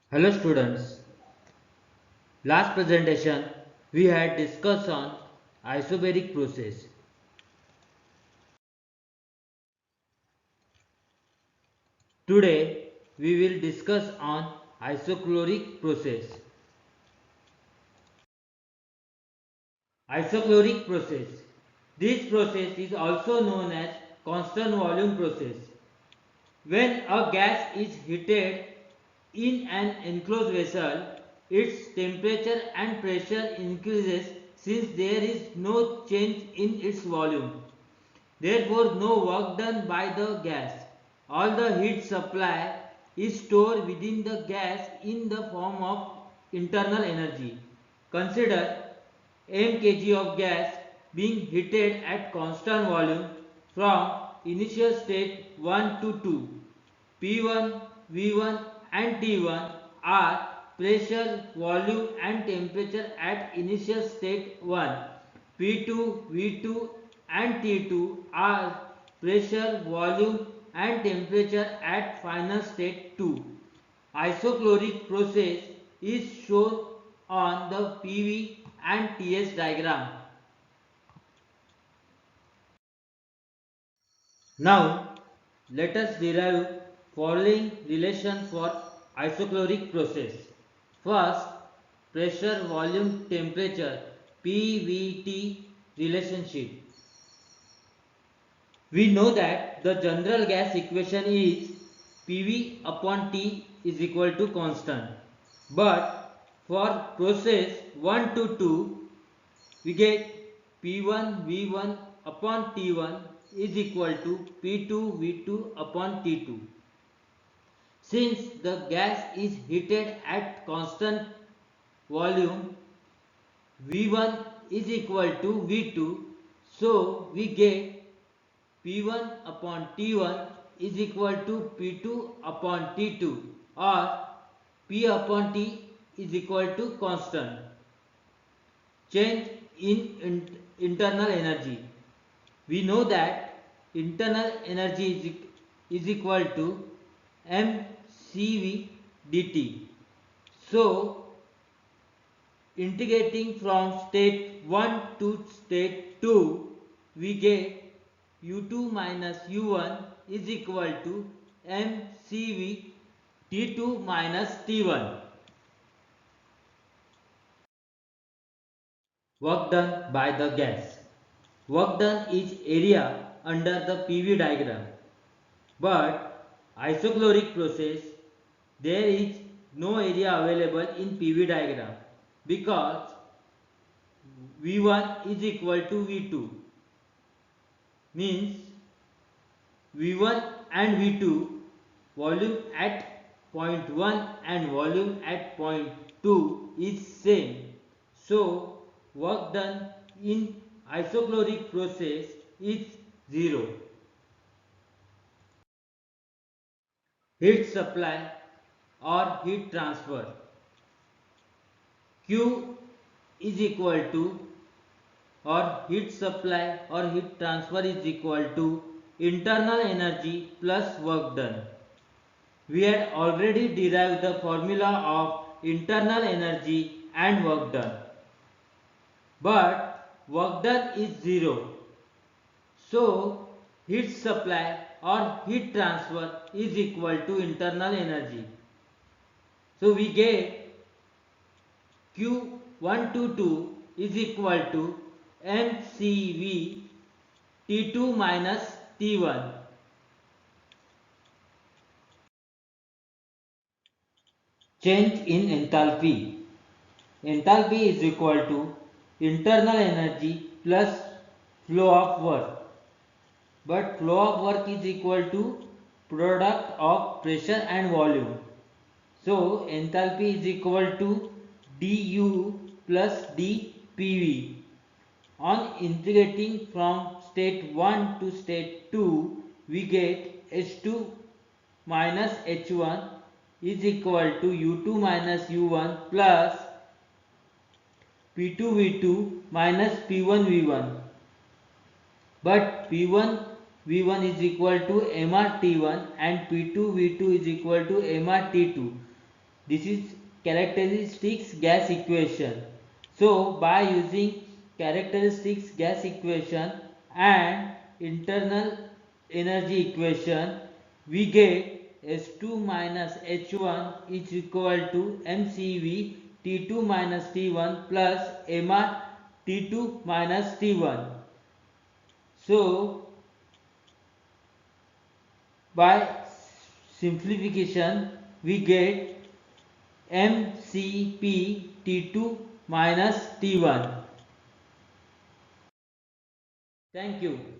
Hello students, last presentation we had discussed on isobaric process. Today we will discuss on isochloric process. Isochloric process. This process is also known as constant volume process. When a gas is heated in an enclosed vessel, its temperature and pressure increases since there is no change in its volume. Therefore, no work done by the gas. All the heat supply is stored within the gas in the form of internal energy. Consider mkg of gas being heated at constant volume from initial state 1 to 2. P1, V1 and T1 are pressure, volume and temperature at initial state 1. P2, V2 and T2 are pressure, volume and temperature at final state 2. Isochloric process is shown on the PV and TS diagram. Now let us derive following relation for isochloric process. First, pressure, volume, temperature PVT relationship. We know that the general gas equation is PV upon T is equal to constant. But for process 1 to 2, we get P1 V1 upon T1 is equal to P2 V2 upon T2. Since the gas is heated at constant volume, V1 is equal to V2, so we get P1 upon T1 is equal to P2 upon T2, or P upon T is equal to constant. Change in internal energy. We know that internal energy is equal to mcv dt. So integrating from state 1 to state 2, we get u2 minus u1 is equal to mcv t2 minus t1. Work done by the gas. Work done is area under the PV diagram. But isochloric process, there is no area available in PV diagram because V1 is equal to V2, means V1 and V2 volume at point 1 and volume at point 2 is same. So work done in isochloric process is 0. Heat supply or heat transfer. Q is equal to, or heat supply or heat transfer is equal to internal energy plus work done. We had already derived the formula of internal energy and work done. But work done is 0. So heat supply or heat transfer is equal to internal energy. So we get Q122 is equal to mcv T2 minus T1. Change in enthalpy. Enthalpy is equal to internal energy plus flow of work. But flow of work is equal to product of pressure and volume. So enthalpy is equal to du plus dpv. On integrating from state 1 to state 2, we get H2 minus H1 is equal to U2 minus U1 plus P2 V2 minus P1 V1. But P1 V1 is equal to MR T1 and P2 V2 is equal to MR T2. This is characteristics gas equation. So by using characteristics gas equation and internal energy equation, we get S2 minus H1 is equal to mCV T2 minus T1 plus MR T2 minus T1. So by simplification we get mCp T2 minus T1. Thank you.